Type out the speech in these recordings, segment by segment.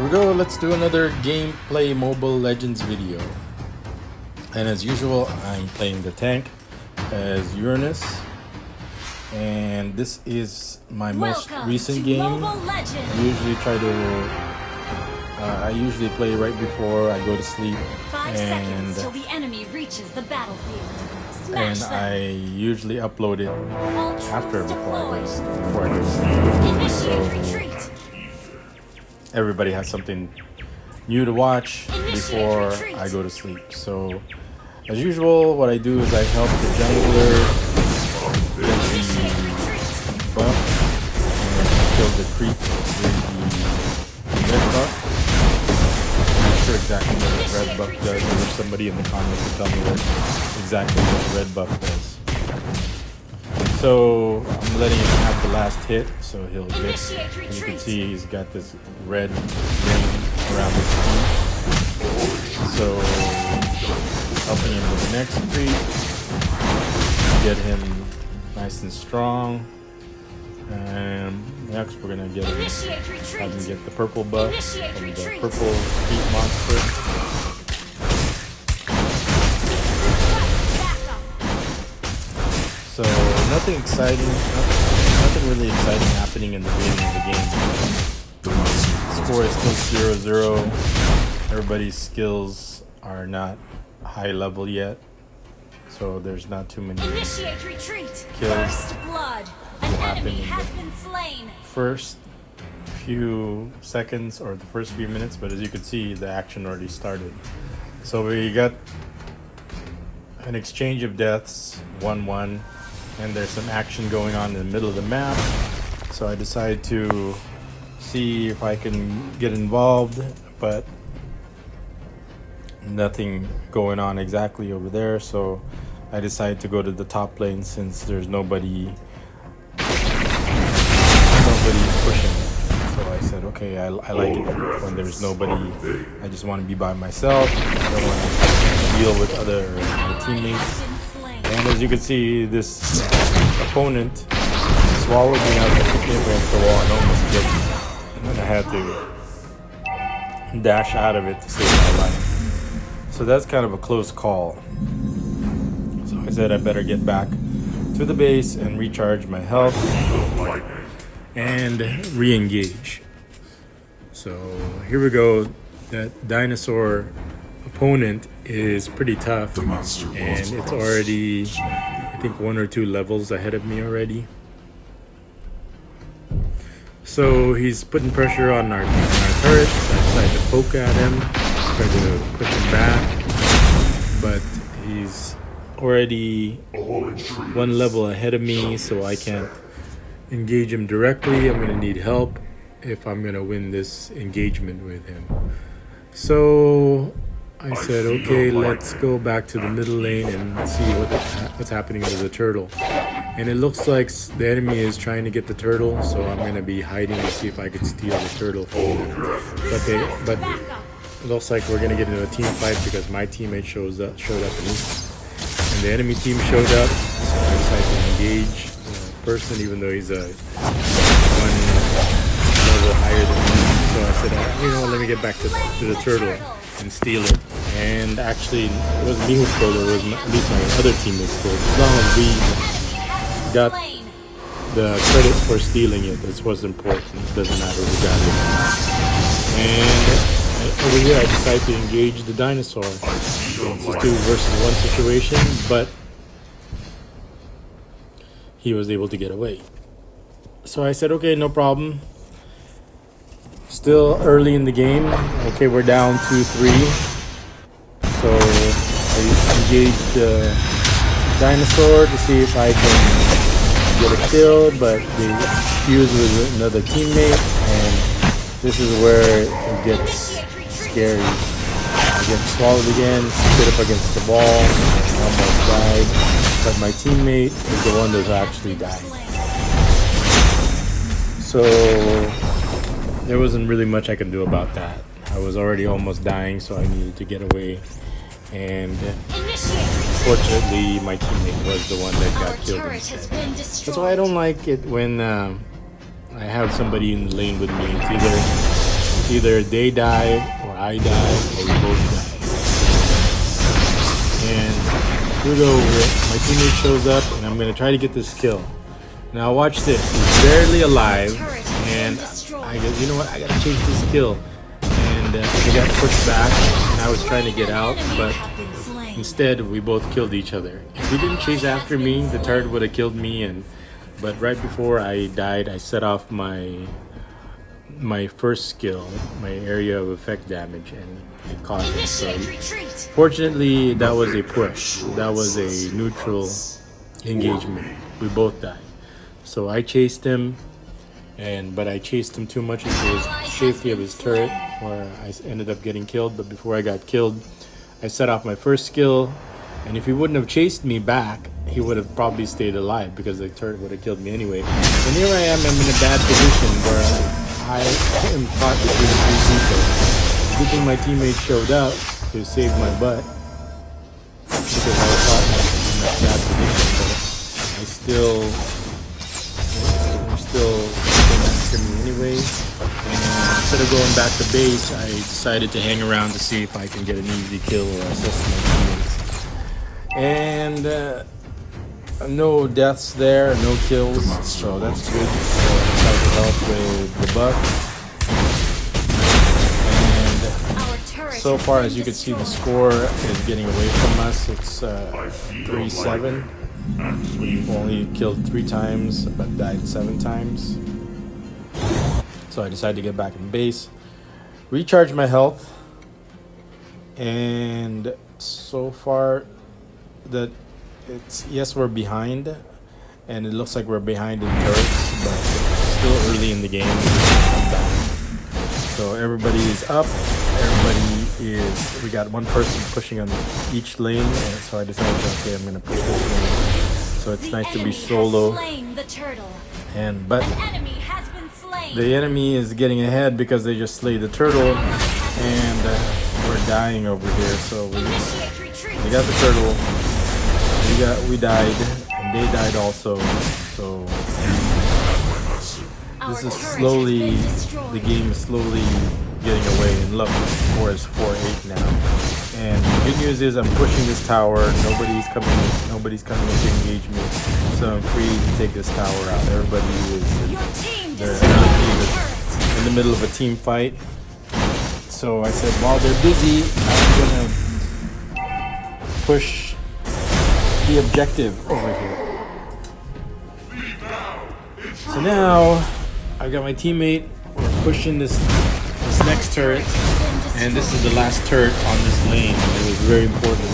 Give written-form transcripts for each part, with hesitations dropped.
we go, let's do another gameplay Mobile Legends video. And as usual, I'm playing the tank as Uranus. And this is my most recent game. I usually play right before I go to sleep. 5 seconds till the enemy reaches the battlefield. And I usually upload it before I go to sleep. So everybody has something new to watch before I go to sleep. So as usual, what I do is I help the jungler get the buff and kill the creep with the red buff. I'm not sure exactly what the red buff does. I wish somebody in the comments would tell me exactly what the red buff does. So I'm letting him have the last hit, so he'll get, and you can see he's got this red ring around his feet. So helping him with the next creep, get him nice and strong. And next we're gonna get him, have him get the purple buff from the purple heat monster. So nothing exciting, nothing really exciting happening in the beginning of the game. The score is still 0-0. Everybody's skills are not high level yet, so there's not too many kills will happen in the first few seconds or the first few minutes, but as you can see, the action already started. So we got an exchange of deaths, 1-1. And there's some action going on in the middle of the map, so I decided to see if I can get involved, but nothing going on exactly over there, so I decided to go to the top lane since there's nobody pushing. So I said, okay, I like it when there's nobody. I just want to be by myself. I don't want to deal with other teammates. And as you can see, this opponent swallowed me out against the wall and almost killed me. And then I had to dash out of it to save my life. So that's kind of a close call. So I said I better get back to the base and recharge my health and re-engage. So here we go. That dinosaur opponent is pretty tough, and it's already, I think, 1 or 2 levels ahead of me already. So he's putting pressure on our turrets. I decided to poke at him, try to push him back, but he's already 1 level ahead of me, so I can't engage him directly. I'm going to need help if I'm going to win this engagement with him. So I said, okay, let's go back to the middle lane and see what's happening with the turtle. And it looks like the enemy is trying to get the turtle, so I'm going to be hiding to see if I can steal the turtle from them. But it looks like we're going to get into a team fight because my teammate showed up and the enemy team showed up. So I decided to engage the person, even though he's 1 level higher than me. So I said, let me get back to the turtle and steal it. And actually, it wasn't me who stole it, it was at least my other teammates stole it. As long as we got the credit for stealing it, that's what's important. It doesn't matter who got it. And over here, I decided to engage the dinosaur. It's a 2 versus 1 situation, but he was able to get away. So I said, okay, no problem. Still early in the game. Okay, we're down 2-3. So I engaged the dinosaur to see if I can get a kill, but they fused with another teammate, and this is where it gets scary. I get swallowed again, stood up against the wall, and almost died, but my teammate is the one that actually died. So there wasn't really much I could do about that. I was already almost dying, so I needed to get away. And fortunately, my teammate was the one that got killed instead. That's why I don't like it when I have somebody in the lane with me. It's either they die or I die or we both die. And here we go. My teammate shows up and I'm gonna try to get this kill. Now watch this. He's barely alive, and I go, you know what? I gotta chase this kill. And I got pushed back, and I was trying to get out, but instead we both killed each other. If he didn't chase after me, the turret would have killed me. But right before I died, I set off my first skill, my area of effect damage, and it caught him. So fortunately, that was a push. That was a neutral engagement. We both died. So I chased him, but I chased him too much into his safety of his turret, where I ended up getting killed. But before I got killed, I set off my first skill, and if he wouldn't have chased me back, he would have probably stayed alive because the turret would have killed me anyway. And here I am, I'm in a bad position where I am caught between three people. Good thing my teammate showed up to save my butt, because I was caught in a bad position. But they're still going after me anyway. And instead of going back to base, I decided to hang around to see if I can get an easy kill or assist my teammates. And no deaths there, no kills, so that's good. So I decided to help with the buff. And so far, as you can see, the score is getting away from us. It's 3-7. We've only killed 3 times, but died 7 times. So I decided to get back in base, recharge my health, and so far that yes, we're behind, and it looks like we're behind in turrets, but it's still early in the game. So everybody is up. We got one person pushing on each lane, and so I decided, okay, I'm gonna push this lane. So it's nice to be solo. But the enemy is getting ahead because they just slayed the turtle, and we're dying over here. So we got the turtle. We died, and they died also. So this is slowly, the game is slowly getting away. And look, the score is 4-8 now. And the good news is I'm pushing this tower. Nobody's coming in to engage me. So I'm free to take this tower out. Everybody is in the middle of a team fight. So I said, while they're busy, I'm gonna push the objective over here. So now I've got my teammate. We're pushing this next turret, and this is the last turret on this lane. It was very important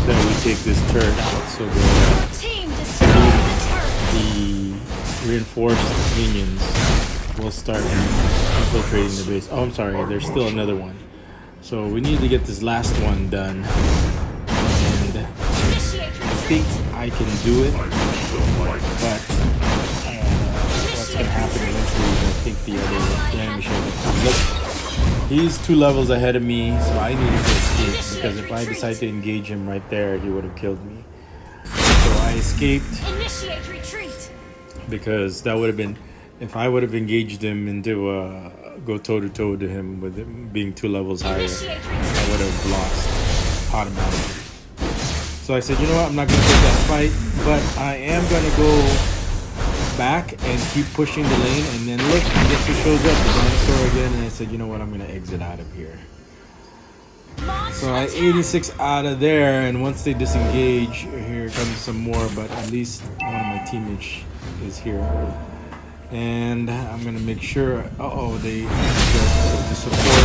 that we take this turret out so the reinforced minions will start infiltrating the base. Oh, I'm sorry, there's still another one. So we need to get this last one done, and I think I can do it, but what's going to happen eventually is I think the other damage will come. Look, he's 2 levels ahead of me, so I needed to escape, because if I decide to engage him right there, he would have killed me. So I escaped, because that would have been, if I would have engaged him into go toe-to-toe to him with him being 2 levels higher, I would have lost automatically. So I said, you know what, I'm not going to take that fight, but I am going to go back and keep pushing the lane. And then look, guess who shows up? The dinosaur again. And I said, you know what, I'm going to exit out of here. So I 86 out of there, and once they disengage, here comes some more, but at least one of my teammates is here. And I'm going to make sure, the support,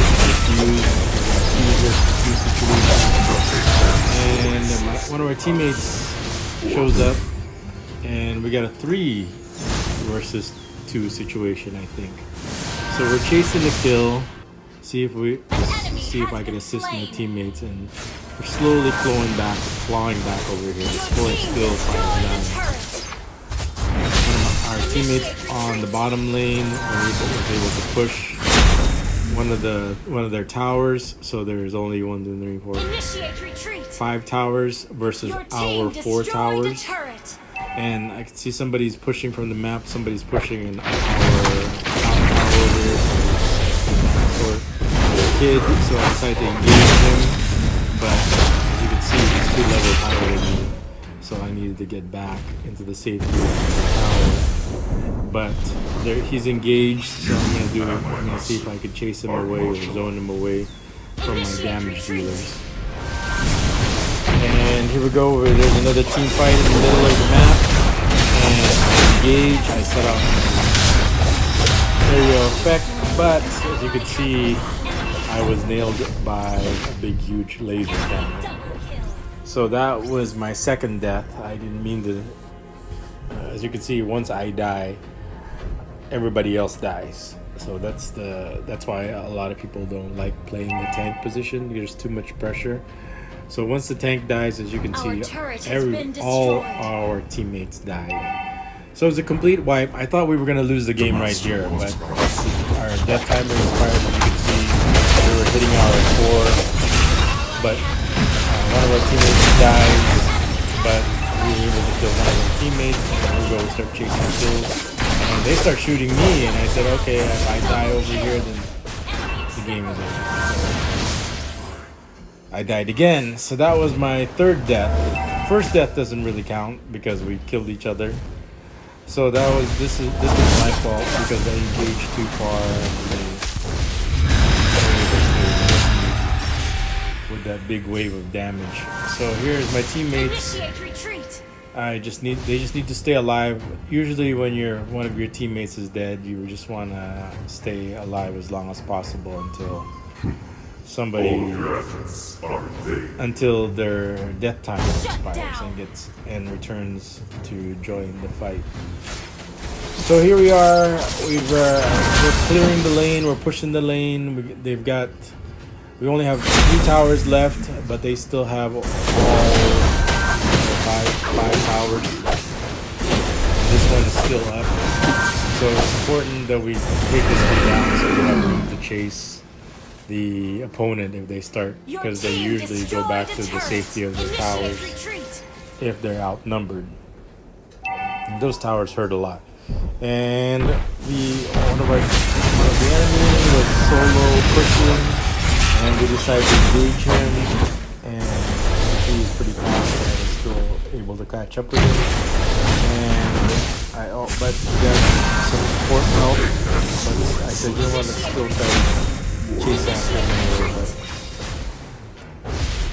and one of our teammates shows up, and we got a 3 versus 2 situation, I think. So we're chasing the kill, see if I can assist my teammates, and we're slowly clawing back over here. The score is still 5-9. Our teammates on the bottom lane was able to push one of their towers, so there's only 1, 2, 3, 4, 5 towers versus our 4 towers. And I can see somebody's pushing from the map, somebody's pushing in our tower over here. kid, so I decided to engage him. But as you can see, he's 2 levels higher than me, so I needed to get back into the safety of the tower. But he's engaged, so I'm gonna see if I could chase him away or zone him away from my damage dealers. And here we go. There's another team fight in the middle of the map, and engage. I set off area effect, but as you can see, I was nailed by a big, huge laser cannon. So that was my second death. I didn't mean to. As you can see, once I die, everybody else dies. So that's why a lot of people don't like playing the tank position. There's too much pressure. So once the tank dies, as you can see, all our teammates died. So it was a complete wipe. I thought we were gonna lose the game right here, but our death timer expired. As you can see, we were hitting our core, but one of our teammates died. But we were able to kill one of our teammates, and we go start chasing kills. And they start shooting me, and I said, okay, if I die over here, then the game is over. I died again, so that was my third death. First death doesn't really count because we killed each other. So this was my fault because I engaged too far with that big wave of damage. So here's my teammates. They just need to stay alive. Usually when one of your teammates is dead, you just want to stay alive as long as possible until their death time expires and returns to join the fight. So here we are. We're clearing the lane. We're pushing the lane. We only have 3 towers left, but they still have all 5 towers. This one is still up. So it's important that we take this one down so we have room to chase the opponent if they start, because they usually go back to the safety of their towers if they're outnumbered. And those towers hurt a lot. And one of the enemy was solo pushing, and we decided to engage him, and he's pretty fast and I was still able to catch up with him. But we got some support help, but I said, you know what, let's still try to chase after him anyway.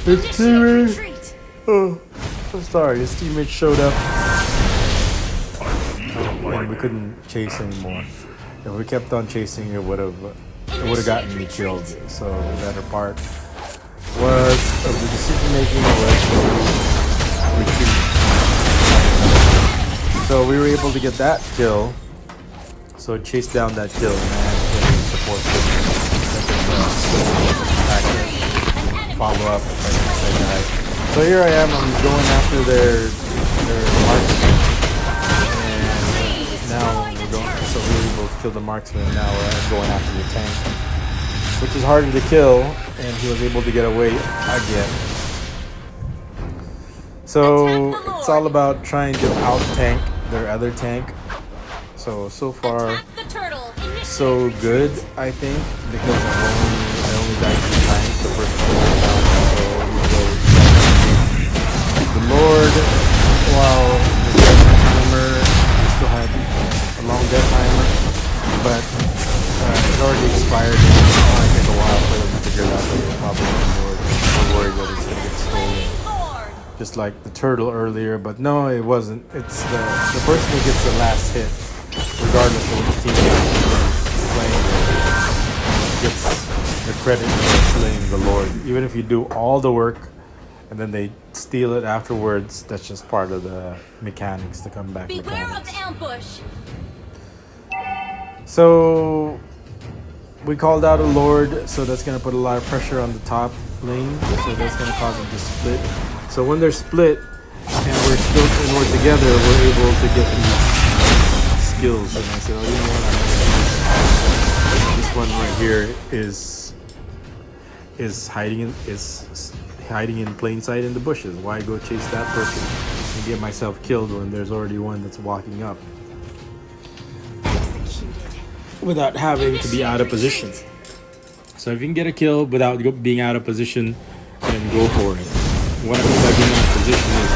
But his teammate, I'm sorry, his teammate showed up, and we couldn't chase anymore. If we kept on chasing, it would have gotten me killed. So the better part of the decision making was to retreat. So we were able to get that kill. So chase down that kill, and I had to support follow up if I die. So here I am. I'm going after their marksman, and now so we were able to kill the marksman. Now we're going after the tank, which is harder to kill, and he was able to get away again. So it's all about trying to out-tank their other tank. So far, so good, I think, because I only died 2 times the first time. So the Lord, while the death timer, we still had a long death timer, but it already expired. It's going to take a while for them to figure it out. They're probably worried that it's going to get stolen, just like the turtle earlier. But no, it wasn't. It's the person who gets the last hit, regardless of which team is playing, gets the credit for slaying the Lord. Even if you do all the work and then they steal it afterwards, that's just part of the mechanics, to come back. Beware of the ambush. So we called out a Lord, so that's going to put a lot of pressure on the top lane, so that's going to cause them to split. So when they're split and we're together, we're able to get these skills. And I said, oh, you know what, this one right here is hiding in plain sight in the bushes. Why go chase that person and get myself killed when there's already one that's walking up without having to be out of position? So if you can get a kill without being out of position, then go for it. What I mean by being out of position is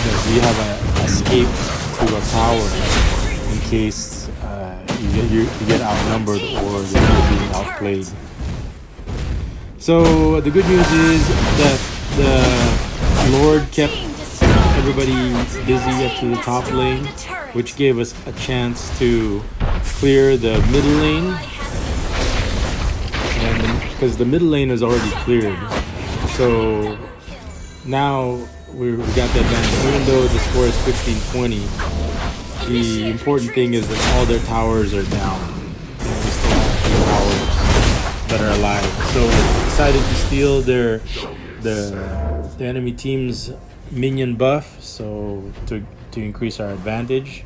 that you have an escape to a tower in case you get outnumbered or you're being outplayed. So the good news is that the Lord kept everybody busy up to the top lane, which gave us a chance to clear the middle lane. And because the middle lane is already cleared, so now we got that advantage. Even though the score is 15-20, the important thing is that all their towers are down. And we still have 2 towers that are alive. So we decided to steal the enemy team's minion buff, so to increase our advantage.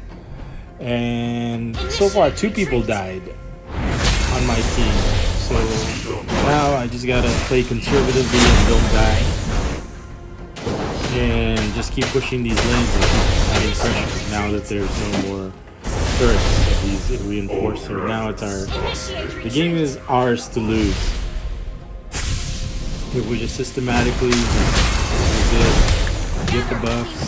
And so far 2 people died on my team. So now I just gotta play conservatively and don't die. And just keep pushing these lanes and keep adding pressure now that there's no more turrets. These reinforced. So now it's the game is ours to lose. If we just systematically do this, get the buffs,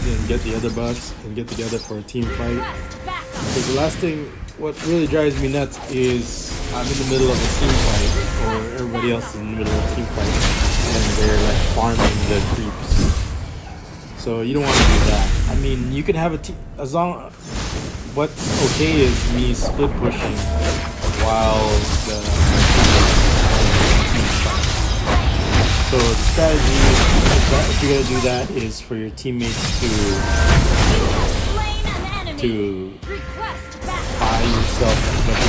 then get the other buffs, and get together for a team fight. Because the last thing, what really drives me nuts is I'm in the middle of a team fight, or everybody else is in the middle of a team fight, and they're like farming the creeps. So you don't want to do that. I mean, you can have a team, as long, what's okay is me split pushing while the team fight. So the strategy, if you're gonna do that, is for your teammates to buy yourself as much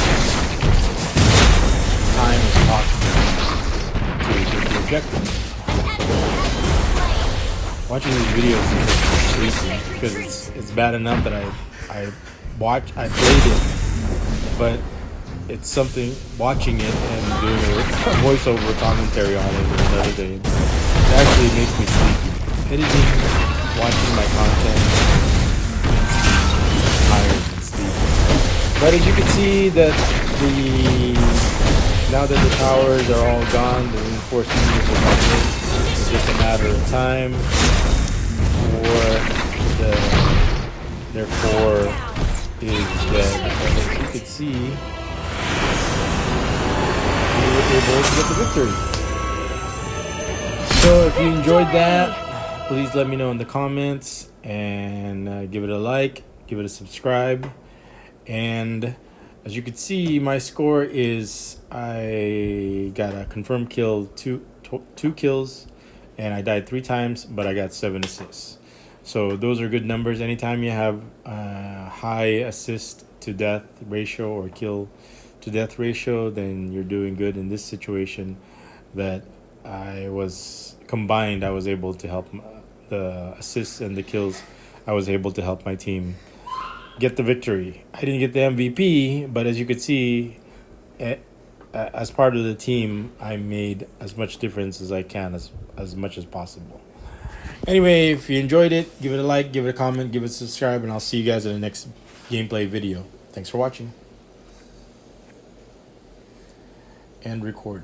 time as possible to get the objective. Watching these videos is sleepy because it's bad enough that I played it, but it's something, watching it and doing a voiceover commentary on it another day. It actually makes me sleepy. Editing, watching my content makes me tired and sleepy. But as you can see that now that the towers are all gone, the reinforcements are coming. It's just a matter of time for their core is dead. And as you can see, we were able to get the victory. So if you enjoyed that, please let me know in the comments and give it a like, give it a subscribe. And as you can see, my score is, I got a confirmed kill, two kills, and I died 3 times, but I got 7 assists. So those are good numbers. Anytime you have a high assist to death ratio or kill to death ratio, then you're doing good. In this situation that I was combined, I was able to help the assists and the kills. I was able to help my team get the victory. I didn't get the MVP, but as you could see, as part of the team, I made as much difference as I can, as much as possible. Anyway, if you enjoyed it, give it a like, give it a comment, give it a subscribe, and I'll see you guys in the next gameplay video. Thanks for watching. And record.